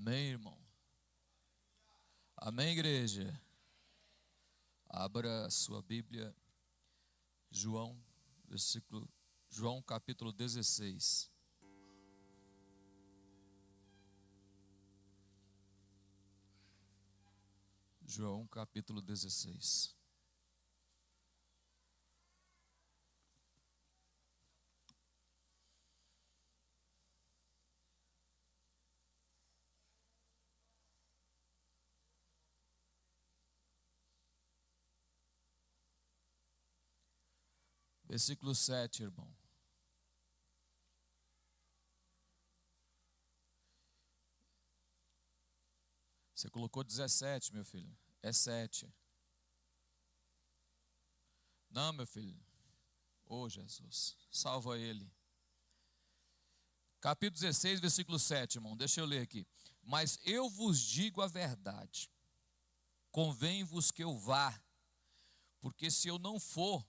Amém, irmão? Amém, igreja? Abra sua Bíblia, João capítulo 16. João capítulo 16. Versículo 7, irmão. Você colocou 17, meu filho. É 7. Não, meu filho. Ô, Jesus, salva ele. Capítulo 16, versículo 7, irmão. Deixa eu ler aqui. Mas eu vos digo a verdade. Convém-vos que eu vá, porque se eu não for,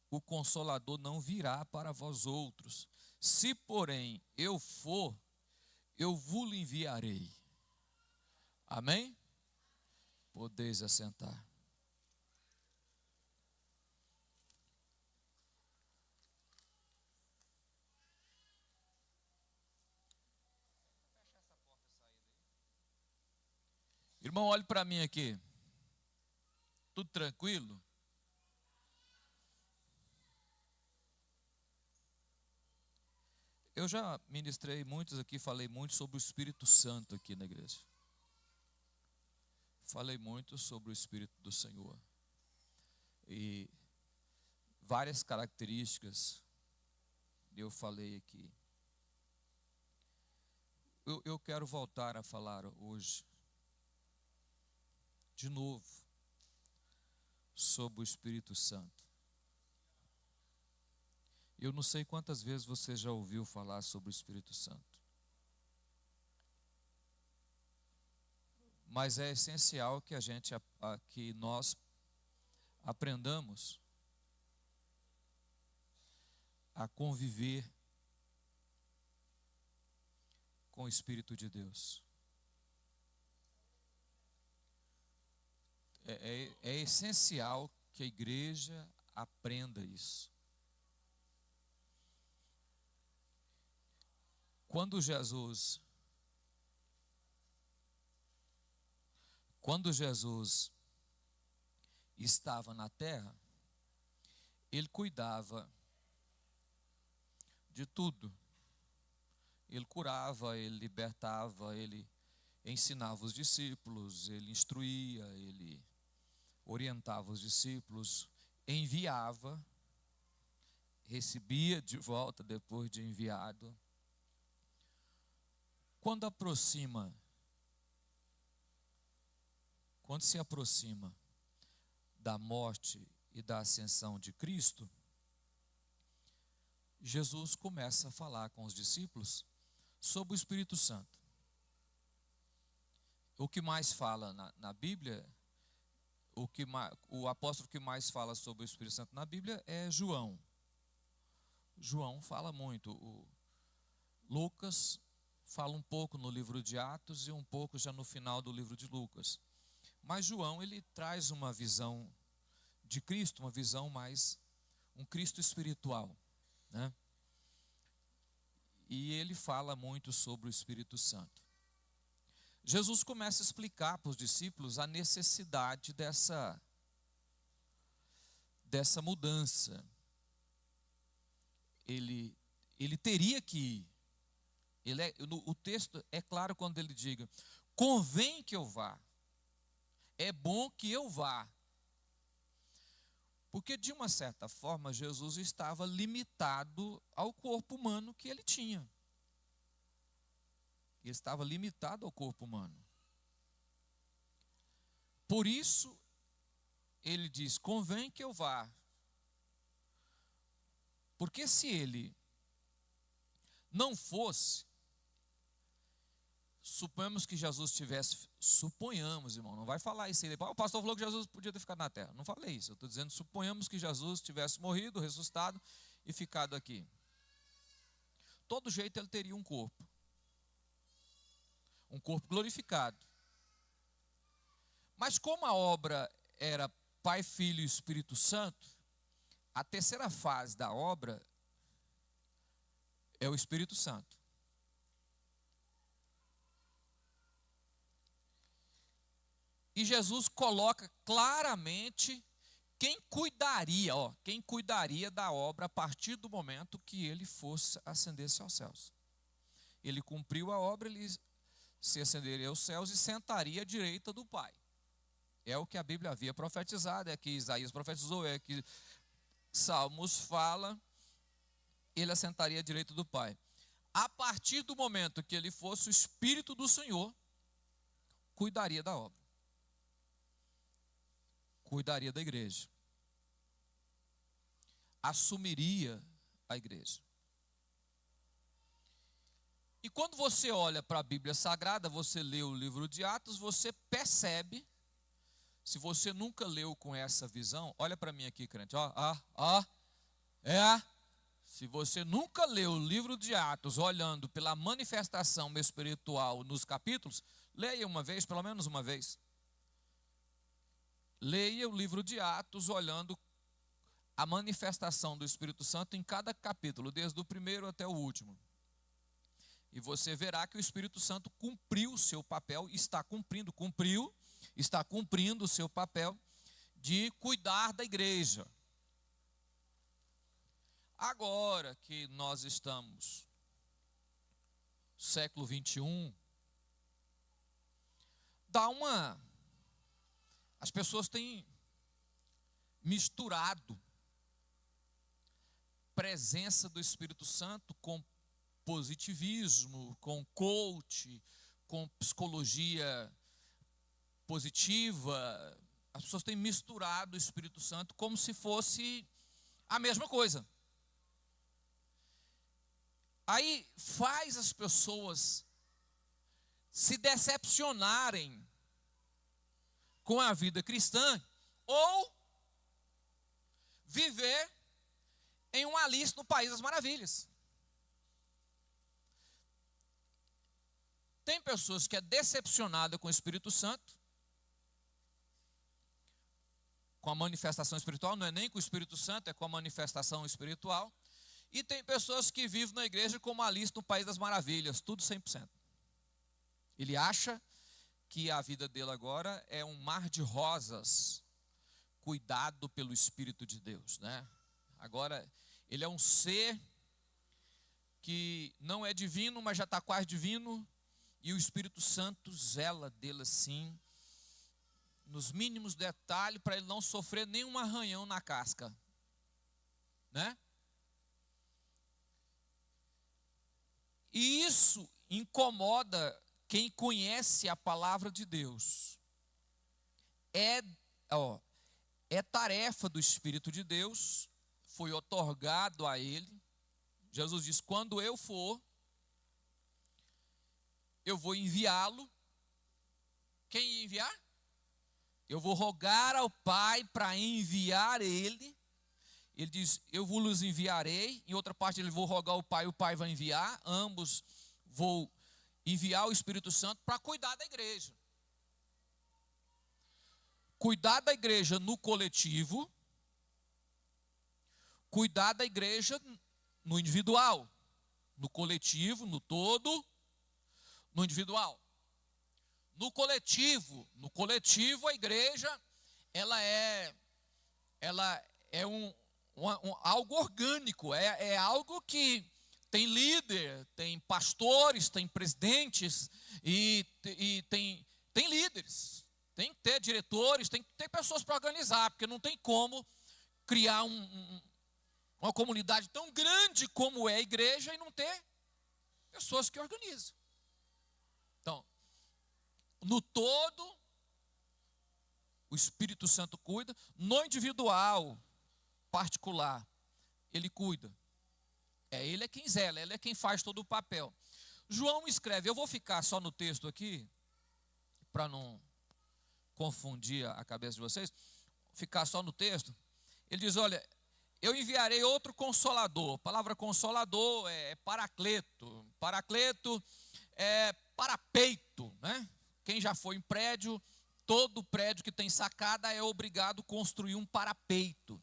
o Consolador não virá para vós outros. Se, porém, eu for, eu vos enviarei. Amém? Podeis assentar. Irmão, olhe para mim aqui. Tudo tranquilo? Eu já ministrei muitos aqui, falei muito sobre o Espírito Santo aqui na igreja. Falei muito sobre o Espírito do Senhor. E várias características eu falei aqui. Eu quero voltar a falar hoje, de novo, sobre o Espírito Santo. Eu não sei quantas vezes você já ouviu falar sobre o Espírito Santo. Mas é essencial que que nós aprendamos a conviver com o Espírito de Deus. É essencial que a igreja aprenda isso. Quando Jesus estava na terra, ele cuidava de tudo. Ele curava, ele libertava, ele ensinava os discípulos, ele instruía, ele orientava os discípulos, enviava, recebia de volta depois de enviado. Quando se aproxima da morte e da ascensão de Cristo, Jesus começa a falar com os discípulos sobre o Espírito Santo. O que mais fala na Bíblia, o apóstolo que mais fala sobre o Espírito Santo na Bíblia é João. João fala muito. O Lucas fala um pouco no livro de Atos e um pouco já no final do livro de Lucas. Mas João, ele traz uma visão de Cristo, uma visão mais, um Cristo espiritual, né? E ele fala muito sobre o Espírito Santo. Jesus começa a explicar para os discípulos a necessidade dessa mudança. Ele teria que ir. O texto é claro quando ele diga: convém que eu vá. É bom que eu vá. Porque, de uma certa forma, Jesus estava limitado ao corpo humano que ele tinha. Ele estava limitado ao corpo humano. Por isso, ele diz: convém que eu vá. Porque se ele não fosse, suponhamos que Jesus tivesse, suponhamos, irmão, não vai falar isso aí. O pastor falou que Jesus podia ter ficado na terra. Não falei isso, eu estou dizendo, suponhamos que Jesus tivesse morrido, ressuscitado e ficado aqui. Todo jeito ele teria um corpo. um corpo glorificado. Mas como a obra era Pai, Filho e Espírito Santo, a terceira fase da obra é o Espírito Santo. E Jesus coloca claramente quem cuidaria da obra a partir do momento que ele fosse ascender-se aos céus. Ele cumpriu a obra, ele se ascenderia aos céus e sentaria à direita do Pai. É o que a Bíblia havia profetizado, é que Isaías profetizou, é que Salmos fala, ele assentaria à direita do Pai. A partir do momento que ele fosse o Espírito do Senhor, cuidaria da obra. Cuidaria da igreja. Assumiria a igreja. E quando você olha para a Bíblia Sagrada, você lê o livro de Atos, você percebe, se você nunca leu com essa visão, olha para mim aqui, crente, se você nunca leu o livro de Atos, olhando pela manifestação espiritual nos capítulos, leia uma vez, pelo menos uma vez. Leia o livro de Atos, olhando a manifestação do Espírito Santo em cada capítulo, desde o primeiro até o último. E você verá que o Espírito Santo cumpriu o seu papel, está cumprindo o seu papel de cuidar da igreja. Agora que nós estamos no século 21, as pessoas têm misturado presença do Espírito Santo com positivismo, com coach, com psicologia positiva. As pessoas têm misturado o Espírito Santo como se fosse a mesma coisa. Aí faz as pessoas se decepcionarem com a vida cristã ou viver em um Alice no País das Maravilhas. Tem pessoas que é decepcionada com o Espírito Santo, com a manifestação espiritual, não é nem com o Espírito Santo, é com a manifestação espiritual. E tem pessoas que vivem na igreja como Alice no País das Maravilhas, tudo 100%. Ele acha que a vida dele agora é um mar de rosas, cuidado pelo Espírito de Deus, né? Agora, ele é um ser que não é divino, mas já está quase divino, e o Espírito Santo zela dele assim, nos mínimos detalhes, para ele não sofrer nenhum arranhão na casca, né? E isso incomoda quem conhece a palavra de Deus. É tarefa do Espírito de Deus, foi otorgado a ele. Jesus diz: quando eu for, eu vou enviá-lo. Quem ia enviar? Eu vou rogar ao Pai para enviar ele. Ele diz: eu vos enviarei. Em outra parte ele: vou rogar ao Pai, o Pai vai enviar. Ambos vou enviar o Espírito Santo para cuidar da igreja. Cuidar da igreja no coletivo, cuidar da igreja no individual, no coletivo, no todo, no individual. No coletivo a igreja, ela é algo orgânico, é algo que tem líder, tem pastores, tem presidentes e tem líderes. Tem que ter diretores, tem que ter pessoas para organizar, porque não tem como criar uma comunidade tão grande como é a igreja e não ter pessoas que organizam. Então, no todo, o Espírito Santo cuida. No individual, particular, ele cuida. Ele é quem zela, ele é quem faz todo o papel. João escreve, eu vou ficar só no texto aqui, para não confundir a cabeça de vocês, ficar só no texto. Ele diz: olha, eu enviarei outro consolador. A palavra consolador é paracleto. Paracleto parapeito, né? Quem já foi em prédio, todo prédio que tem sacada é obrigado a construir um parapeito.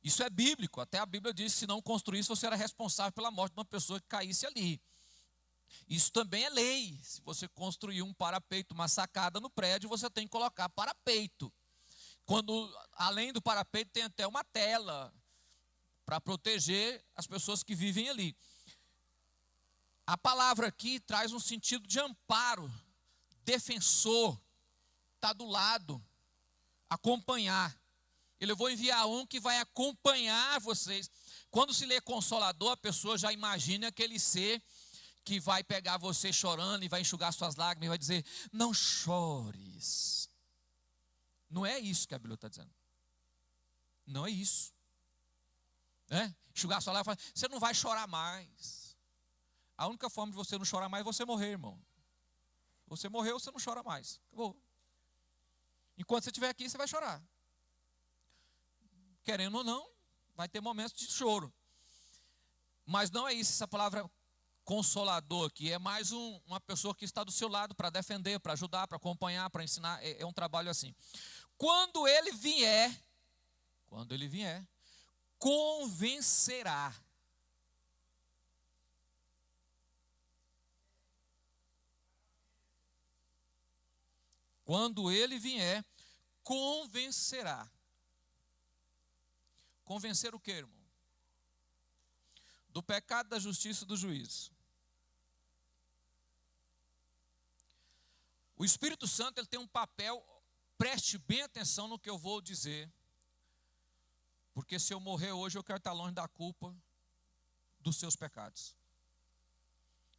Isso é bíblico, até a Bíblia diz que se não construísse, você era responsável pela morte de uma pessoa que caísse ali. Isso também é lei. Se você construir um parapeito, uma sacada no prédio, você tem que colocar parapeito. Quando, além do parapeito, tem até uma tela para proteger as pessoas que vivem ali. A palavra aqui traz um sentido de amparo, defensor, está do lado, acompanhar. Eu vou enviar um que vai acompanhar vocês. Quando se lê consolador, a pessoa já imagina aquele ser que vai pegar você chorando e vai enxugar suas lágrimas e vai dizer, não chores. Não é isso que a Bíblia está dizendo. Não é isso. Enxugar sua lágrima e falar, você não vai chorar mais. A única forma de você não chorar mais é você morrer, irmão. Você morreu, você não chora mais. Acabou. Enquanto você estiver aqui, você vai chorar. Querendo ou não, vai ter momentos de choro. Mas não é isso, essa palavra consolador aqui. É mais uma pessoa que está do seu lado para defender, para ajudar, para acompanhar, para ensinar. É um trabalho assim. Quando ele vier, convencerá. Quando ele vier, convencerá. Convencer o quê, irmão? Do pecado, da justiça e do juízo. O Espírito Santo ele tem um papel, preste bem atenção no que eu vou dizer, porque se eu morrer hoje, eu quero estar longe da culpa dos seus pecados.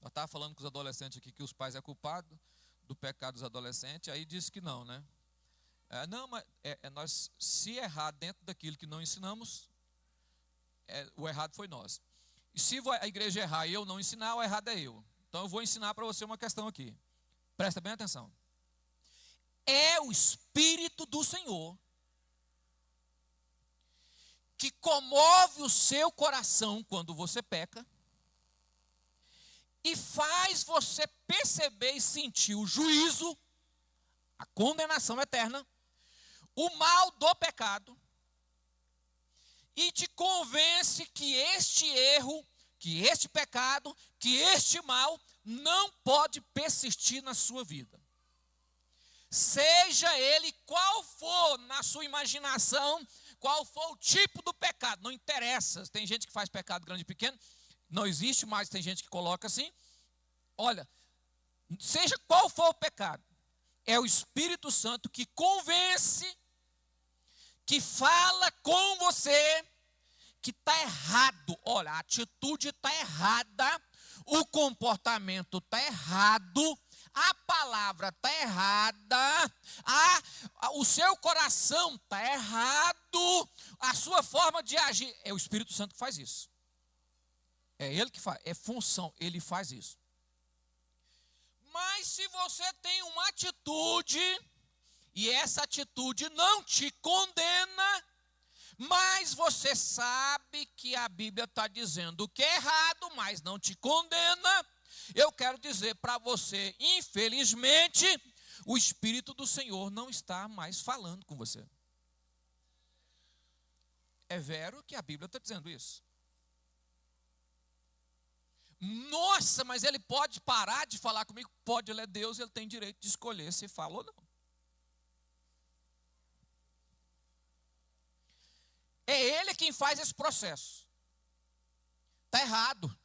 Eu estava falando com os adolescentes aqui que os pais é culpado do pecado dos adolescentes, aí disse que não, né? Não, mas nós, se errar dentro daquilo que não ensinamos, o errado foi nós. E se a igreja errar e eu não ensinar, o errado é eu. Então eu vou ensinar para você uma questão aqui. Presta bem atenção. É o Espírito do Senhor que comove o seu coração quando você peca e faz você perceber e sentir o juízo, a condenação eterna, o mal do pecado, e te convence que este erro, que este pecado, que este mal não pode persistir na sua vida. Seja ele qual for na sua imaginação, qual for o tipo do pecado, não interessa. Tem gente que faz pecado grande e pequeno, não existe mais, tem gente que coloca assim. Olha, seja qual for o pecado, é o Espírito Santo que convence, que fala com você que está errado. Olha, a atitude está errada, o comportamento está errado, a palavra está errada, o seu coração está errado, a sua forma de agir. É o Espírito Santo que faz isso. É ele que faz, é função, ele faz isso. Mas se você tem uma atitude, e essa atitude não te condena, mas você sabe que a Bíblia está dizendo que é errado, mas não te condena, eu quero dizer para você, infelizmente, o Espírito do Senhor não está mais falando com você. É vero que a Bíblia está dizendo isso. Nossa, mas ele pode parar de falar comigo? Pode, ele é Deus, ele tem direito de escolher se fala ou não. É ele quem faz esse processo. Está errado,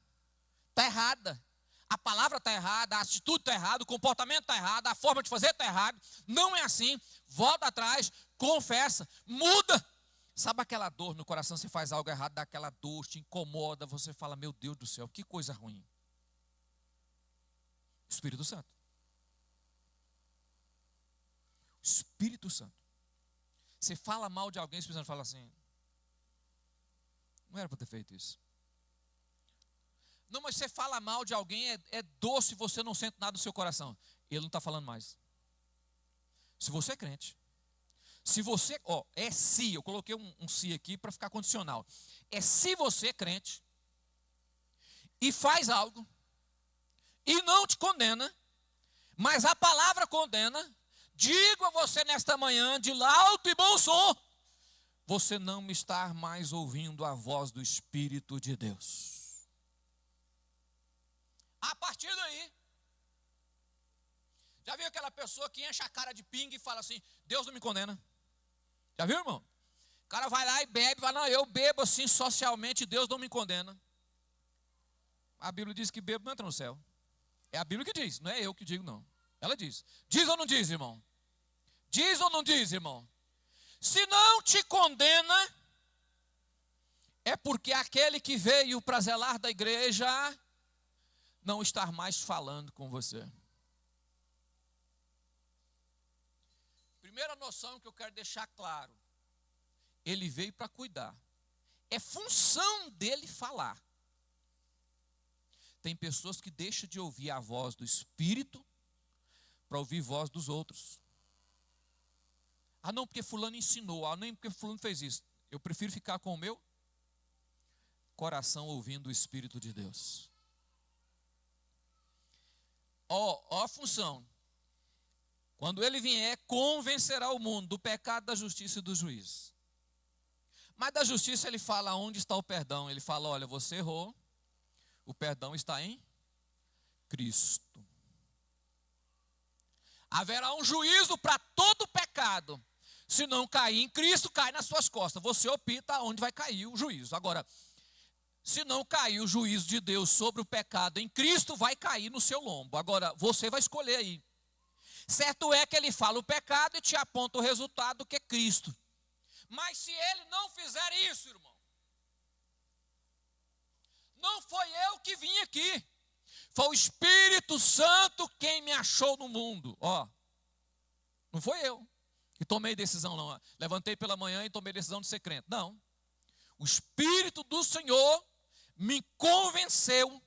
está errada. A palavra está errada, a atitude está errada, o comportamento está errado, a forma de fazer está errado. Não é assim. Volta atrás, confessa, muda. Sabe aquela dor no coração, você faz algo errado, dá aquela dor, te incomoda, você fala, meu Deus do céu, que coisa ruim. Espírito Santo. Espírito Santo. Você fala mal de alguém, o Espírito Santo fala assim, não era para ter feito isso. Não, mas você fala mal de alguém, é doce, você não sente nada no seu coração. Ele não está falando mais. Se você é crente, se você, é se, eu coloquei um se aqui para ficar condicional. É se você é crente e faz algo e não não te condena, mas a palavra condena. Digo a você nesta manhã, de alto e bom som, você não está mais ouvindo a voz do Espírito de Deus. A partir daí, já viu aquela pessoa que enche a cara de pinga e fala assim, Deus não me condena? Já viu, irmão? O cara vai lá e bebe, fala, não, eu bebo assim socialmente, Deus não me condena. A Bíblia diz que bebo não entra no céu. É a Bíblia que diz, não é eu que digo, não. Ela diz. Diz ou não diz, irmão? Diz ou não diz, irmão? Se não te condena, é porque aquele que veio para zelar da igreja não está mais falando com você. Primeira noção que eu quero deixar claro. Ele veio para cuidar. É função dele falar. Tem pessoas que deixam de ouvir a voz do Espírito para ouvir a voz dos outros. Ah, não, porque fulano ensinou. Ah, nem porque fulano fez isso. Eu prefiro ficar com o meu coração ouvindo o Espírito de Deus. Ó a função. Quando ele vier, convencerá o mundo do pecado, da justiça e do juízo. Mas da justiça ele fala onde está o perdão. Ele fala, olha, você errou. O perdão está em Cristo. Haverá um juízo para todo pecado. Se não cair em Cristo, cai nas suas costas. Você opta onde vai cair o juízo. Agora, se não cair o juízo de Deus sobre o pecado em Cristo, vai cair no seu lombo. Agora, você vai escolher aí. Certo é que ele fala o pecado e te aponta o resultado, que é Cristo. Mas se ele não fizer isso, irmão, não foi eu que vim aqui. Foi o Espírito Santo quem me achou no mundo. Ó, não foi eu que tomei decisão, não. Levantei pela manhã e tomei decisão de ser crente. Não. O Espírito do Senhor me convenceu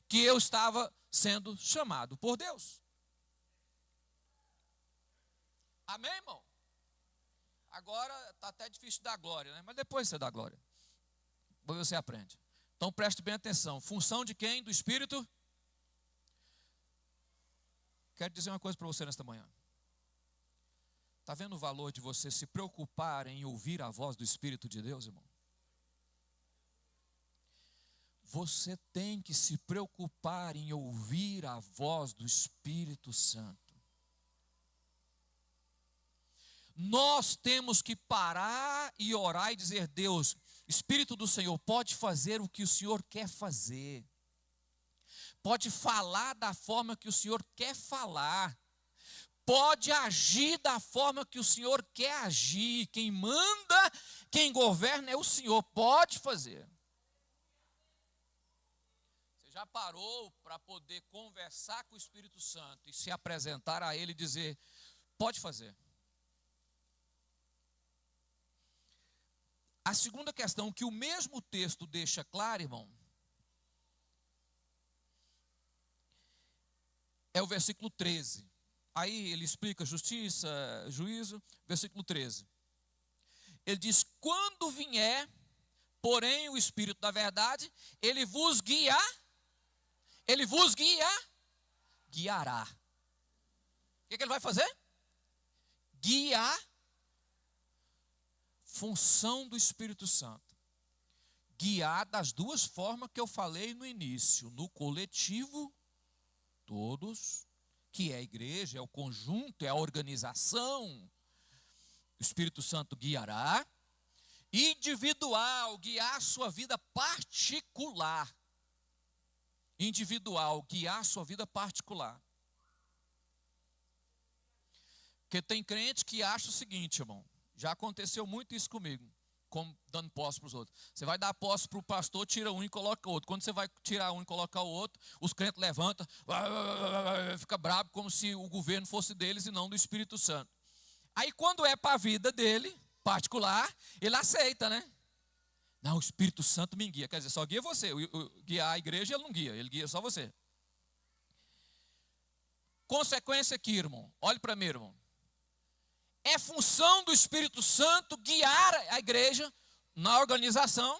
que eu estava sendo chamado por Deus. Amém, irmão? Agora está até difícil dar glória, né? Mas depois você dá glória. Depois você aprende. Então preste bem atenção. Função de quem? Do Espírito? Quero dizer uma coisa para você nesta manhã. Está vendo o valor de você se preocupar em ouvir a voz do Espírito de Deus, irmão? Você tem que se preocupar em ouvir a voz do Espírito Santo. Nós temos que parar e orar e dizer, Deus, Espírito do Senhor, pode fazer o que o Senhor quer fazer. Pode falar da forma que o Senhor quer falar. Pode agir da forma que o Senhor quer agir. Quem manda, quem governa é o Senhor. Pode fazer. Você já parou para poder conversar com o Espírito Santo e se apresentar a Ele e dizer, pode fazer. A segunda questão que o mesmo texto deixa claro, irmão, é o versículo 13. Aí ele explica justiça, juízo, versículo 13. Ele diz, quando vier, porém, o Espírito da verdade, ele vos guiará. O que ele vai fazer? Guiar. Função do Espírito Santo. Guiar das duas formas que eu falei no início. No coletivo, todos, que é a igreja, é o conjunto, é a organização. O Espírito Santo guiará. Individual, guiar a sua vida particular. Individual, guiar a sua vida particular. Porque tem crente que acha o seguinte, irmão. Já aconteceu muito isso comigo, como dando posse para os outros. Você vai dar posse para o pastor, tira um e coloca o outro. Quando você vai tirar um e colocar o outro, os crentes levantam, fica bravo como se o governo fosse deles e não do Espírito Santo. Aí quando é para a vida dele, particular, ele aceita, né? Não, o Espírito Santo me guia. Quer dizer, só guia você. Guiar a igreja ele não guia, ele guia só você. Consequência aqui, irmão. Olhe para mim, irmão. É função do Espírito Santo guiar a igreja na organização.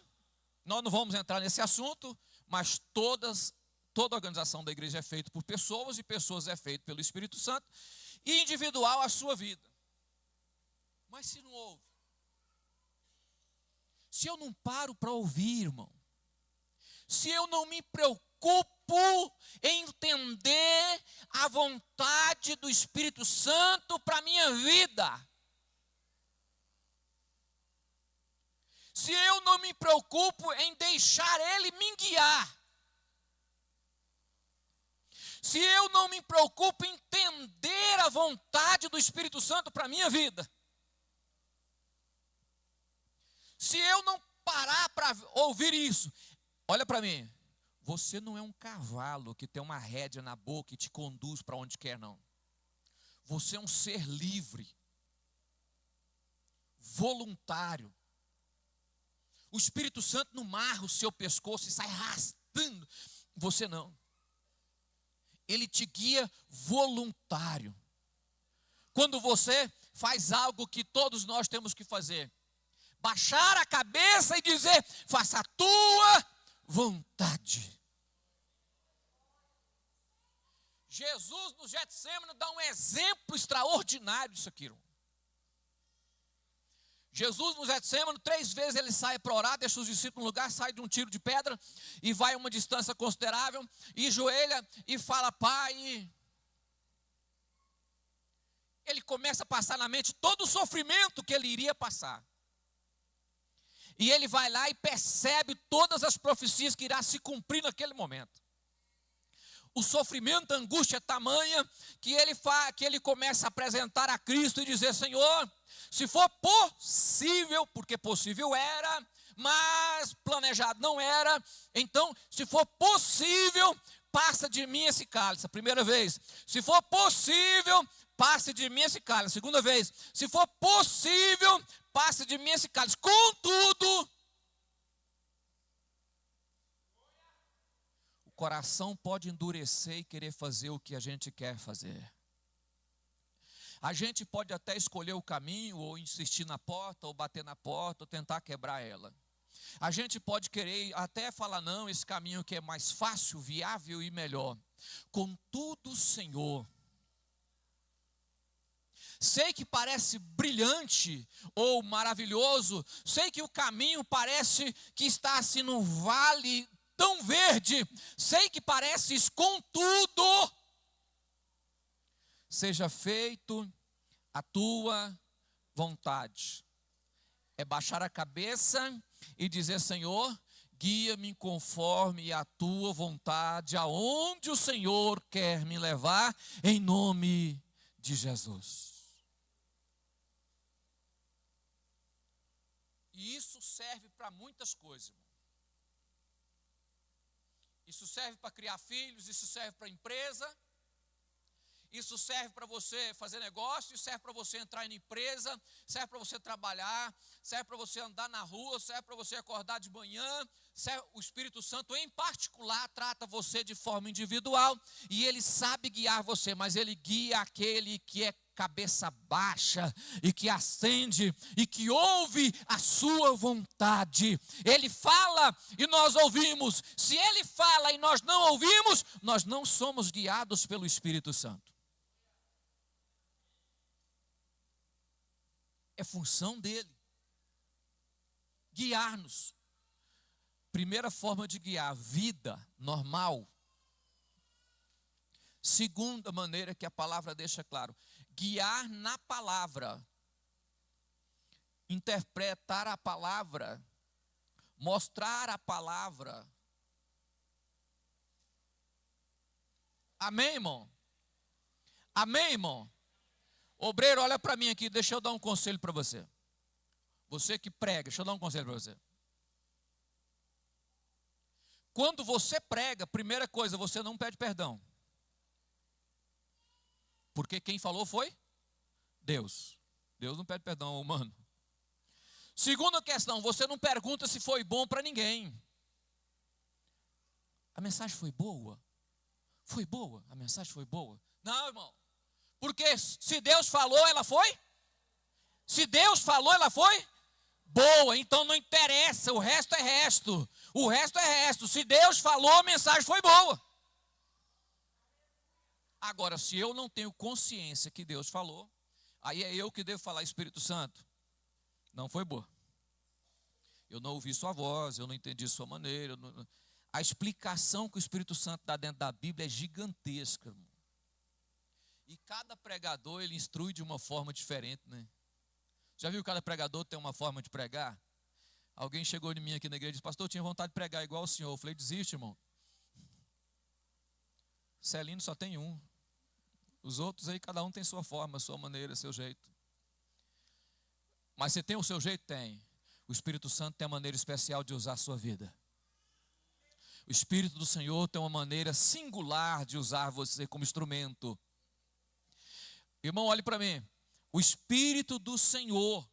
Nós não vamos entrar nesse assunto, mas todas toda a organização da igreja é feita por pessoas, e pessoas é feita pelo Espírito Santo, e individual a sua vida. Mas se não ouve, se eu não paro para ouvir, irmão, se eu não me preocupo em entender a vontade do Espírito Santo para a minha vida, se eu não me preocupo em deixar Ele me guiar, se eu não me preocupo em entender a vontade do Espírito Santo para a minha vida, se eu não parar para ouvir isso, olha para mim, você não é um cavalo que tem uma rédea na boca e te conduz para onde quer, não. Você é um ser livre, voluntário. O Espírito Santo não amarra o seu pescoço e sai arrastando. Você não. Ele te guia voluntário. Quando você faz algo que todos nós temos que fazer, baixar a cabeça e dizer, faça a tua vontade. Jesus no Getsêmani dá um exemplo extraordinário disso aqui, irmão. Jesus no Getsêmani, 3 vezes ele sai para orar, deixa os discípulos no lugar, sai de um tiro de pedra e vai a uma distância considerável e joelha e fala, Pai. Ele começa a passar na mente todo o sofrimento que ele iria passar. E ele vai lá e percebe todas as profecias que irá se cumprir naquele momento. O sofrimento, a angústia é tamanha que ele começa a apresentar a Cristo e dizer, Senhor, se for possível, porque possível era, mas planejado não era, então, se for possível, passa de mim esse cálice. A primeira vez, se for possível, passe de mim esse cálice. A segunda vez, se for possível, passe de mim esse cálice. Contudo, o coração pode endurecer e querer fazer o que a gente quer fazer. A gente pode até escolher o caminho, ou insistir na porta, ou bater na porta, ou tentar quebrar ela. A gente pode querer até falar, não, esse caminho que é mais fácil, viável e melhor. Contudo, Senhor, sei que parece brilhante ou maravilhoso, sei que o caminho parece que está assim num vale tão verde, sei que parece isso, contudo, seja feito a tua vontade. É baixar a cabeça e dizer, Senhor, guia-me conforme a tua vontade, aonde o Senhor quer me levar, em nome de Jesus. E isso serve para muitas coisas, irmão. Isso serve para criar filhos, isso serve para empresa, isso serve para você fazer negócio, isso serve para você entrar em empresa, serve para você trabalhar, serve para você andar na rua, serve para você acordar de manhã. O Espírito Santo, em particular, trata você de forma individual e ele sabe guiar você, mas ele guia aquele que é cabeça baixa e que acende e que ouve a sua vontade. Ele fala e nós ouvimos. Se ele fala e nós não ouvimos, nós não somos guiados pelo Espírito Santo. É função dele guiar-nos. Primeira forma de guiar, vida normal. Segunda maneira que a palavra deixa claro, guiar na palavra, interpretar a palavra, mostrar a palavra. Amém, irmão? Amém, irmão? Obreiro, olha para mim aqui, deixa eu dar um conselho para você. Você que prega, deixa eu dar um conselho para você. Quando você prega, primeira coisa, você não pede perdão. Porque quem falou foi Deus. Deus não pede perdão ao humano. Segunda questão, você não pergunta se foi bom para ninguém. A mensagem foi boa? Foi boa? A mensagem foi boa? Não, irmão. Porque se Deus falou, ela foi? Se Deus falou, ela foi? Boa, então não interessa, o resto é resto. O resto é resto. Se Deus falou, a mensagem foi boa. Agora, se eu não tenho consciência que Deus falou, aí é eu que devo falar: Espírito Santo, não foi boa. Eu não ouvi sua voz, eu não entendi sua maneira. A explicação que o Espírito Santo dá dentro da Bíblia é gigantesca, irmão. E cada pregador, ele instrui de uma forma diferente, né? Já viu que cada pregador tem uma forma de pregar? Alguém chegou em mim aqui na igreja e disse: pastor, eu tinha vontade de pregar igual o senhor. Eu falei: desiste, irmão. Celino só tem um. Os outros aí, cada um tem sua forma, sua maneira, seu jeito. Mas você tem o seu jeito? Tem. O Espírito Santo tem uma maneira especial de usar a sua vida. O Espírito do Senhor tem uma maneira singular de usar você como instrumento. Irmão, olhe para mim. O Espírito do Senhor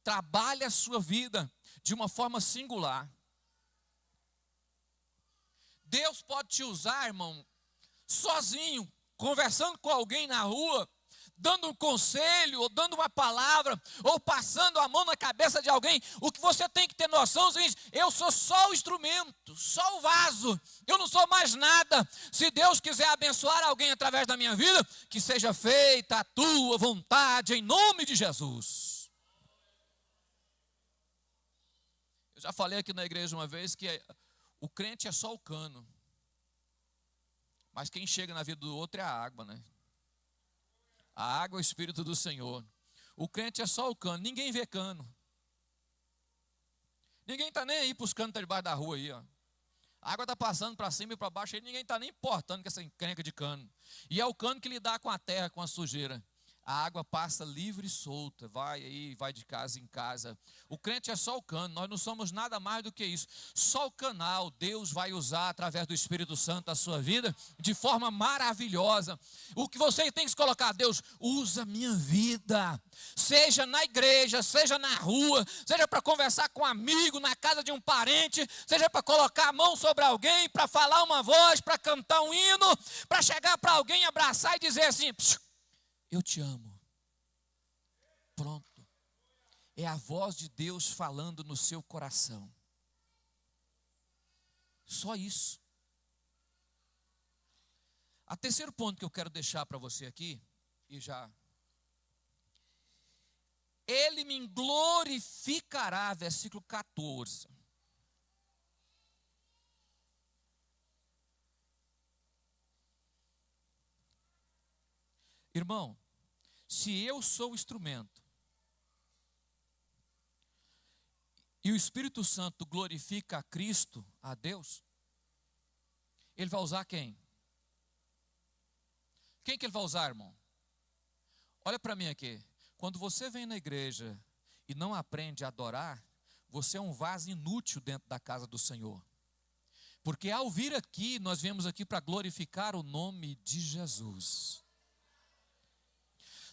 trabalha a sua vida de uma forma singular. Deus pode te usar, irmão, sozinho, conversando com alguém na rua, dando um conselho, ou dando uma palavra, ou passando a mão na cabeça de alguém. O que você tem que ter noção é o seguinte: eu sou só o instrumento, só o vaso, eu não sou mais nada. Se Deus quiser abençoar alguém através da minha vida, que seja feita a tua vontade, em nome de Jesus. Eu já falei aqui na igreja uma vez que o crente é só o cano, mas quem chega na vida do outro é a água, né? A água é o Espírito do Senhor. O crente é só o cano, ninguém vê cano. Ninguém está nem aí para os canos que estão debaixo da rua aí, ó. A água está passando para cima e para baixo, aí ninguém está nem importando com essa encrenca de cano. E é o cano que lidar com a terra, com a sujeira. A água passa livre e solta, vai aí, vai de casa em casa. O crente é só o cano, nós não somos nada mais do que isso. Só o canal Deus vai usar através do Espírito Santo a sua vida de forma maravilhosa. O que você tem que se colocar: Deus, usa minha vida. Seja na igreja, seja na rua, seja para conversar com um amigo, na casa de um parente, seja para colocar a mão sobre alguém, para falar uma voz, para cantar um hino, para chegar para alguém, abraçar e dizer assim: eu te amo. Pronto. É a voz de Deus falando no seu coração. Só isso. O terceiro ponto que eu quero deixar para você aqui, e já. Ele me glorificará, versículo 14. Irmão, se eu sou o instrumento e o Espírito Santo glorifica a Cristo, a Deus, ele vai usar quem? Quem que ele vai usar, irmão? Olha para mim aqui. Quando você vem na igreja e não aprende a adorar, você é um vaso inútil dentro da casa do Senhor. Porque ao vir aqui, nós viemos aqui para glorificar o nome de Jesus.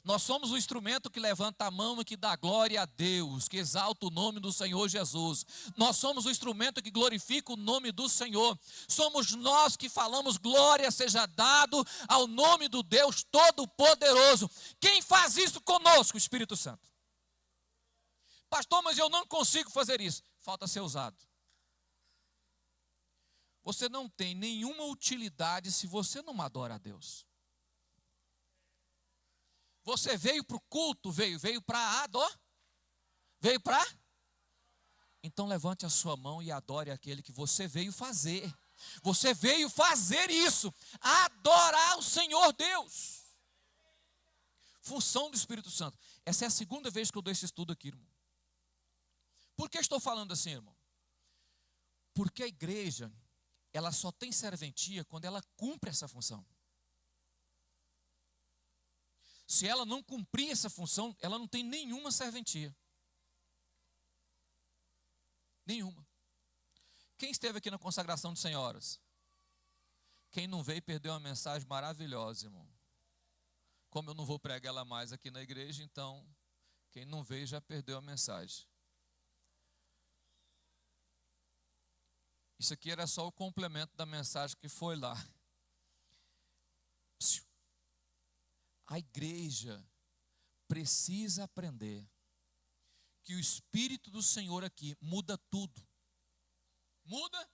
Nós somos o instrumento que levanta a mão e que dá glória a Deus, que exalta o nome do Senhor Jesus. Nós somos o instrumento que glorifica o nome do Senhor. Somos nós que falamos: glória seja dado ao nome do Deus Todo-Poderoso. Quem faz isso conosco? O Espírito Santo. Pastor, mas eu não consigo fazer isso. Falta ser usado. Você não tem nenhuma utilidade se você não adora a Deus. Você veio para o culto, veio para adorar. Veio para? Então levante a sua mão e adore aquele que você veio fazer. Você veio fazer isso, adorar o Senhor Deus. Função do Espírito Santo. Essa é a segunda vez que eu dou esse estudo aqui, irmão. Por que estou falando assim, irmão? Porque a igreja, ela só tem serventia quando ela cumpre essa função. Se ela não cumprir essa função, ela não tem nenhuma serventia. Nenhuma. Quem esteve aqui na consagração de senhoras? Quem não veio perdeu uma mensagem maravilhosa, irmão. Como eu não vou pregar ela mais aqui na igreja, então quem não veio já perdeu a mensagem. Isso aqui era só o complemento da mensagem que foi lá. A igreja precisa aprender que o Espírito do Senhor aqui muda tudo. Muda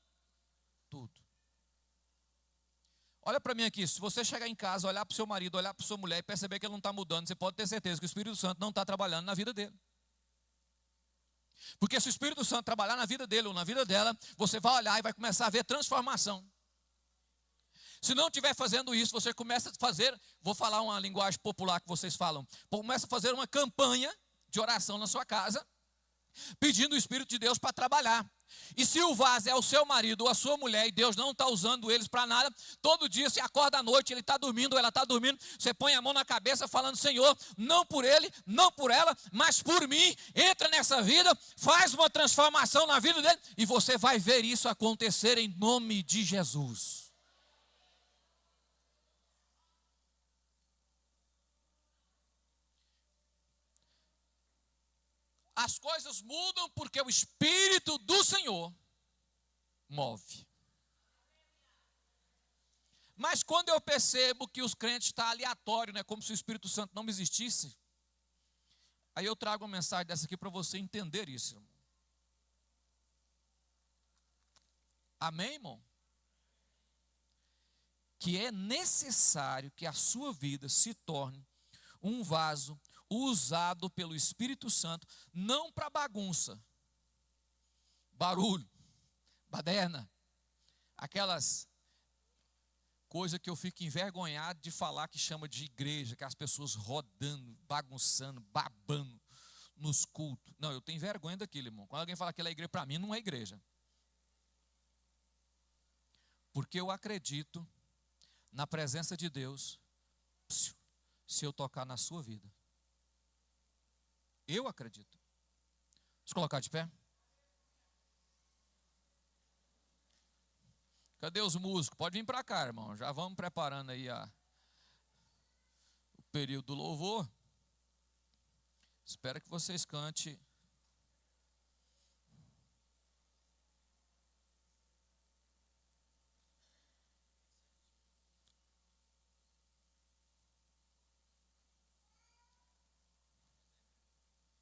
tudo. Olha para mim aqui, se você chegar em casa, olhar para o seu marido, olhar para sua mulher e perceber que ele não está mudando, você pode ter certeza que o Espírito Santo não está trabalhando na vida dele. Porque se o Espírito Santo trabalhar na vida dele ou na vida dela, você vai olhar e vai começar a ver transformação. Se não estiver fazendo isso, você começa a fazer, vou falar uma linguagem popular que vocês falam, começa a fazer uma campanha de oração na sua casa, pedindo o Espírito de Deus para trabalhar. E se o vaso é o seu marido ou a sua mulher e Deus não está usando eles para nada, todo dia você acorda à noite, ele está dormindo ou ela está dormindo, você põe a mão na cabeça falando: Senhor, não por ele, não por ela, mas por mim, entra nessa vida, faz uma transformação na vida dele e você vai ver isso acontecer em nome de Jesus. As coisas mudam porque o Espírito do Senhor move. Mas quando eu percebo que os crentes estão aleatórios, né, como se o Espírito Santo não existisse, aí eu trago uma mensagem dessa aqui para você entender isso, irmão. Amém, irmão? Que é necessário que a sua vida se torne um vaso usado pelo Espírito Santo, não para bagunça, barulho, baderna, aquelas coisas que eu fico envergonhado de falar que chama de igreja, que as pessoas rodando, bagunçando, babando nos cultos. Não, eu tenho vergonha daquilo, irmão. Quando alguém fala que ela é igreja, para mim não é igreja. Porque eu acredito na presença de Deus se eu tocar na sua vida. Eu acredito. Deixa eu colocar de pé. Cadê os músicos? Pode vir para cá, irmão. Já vamos preparando aí o período do louvor. Espero que vocês cantem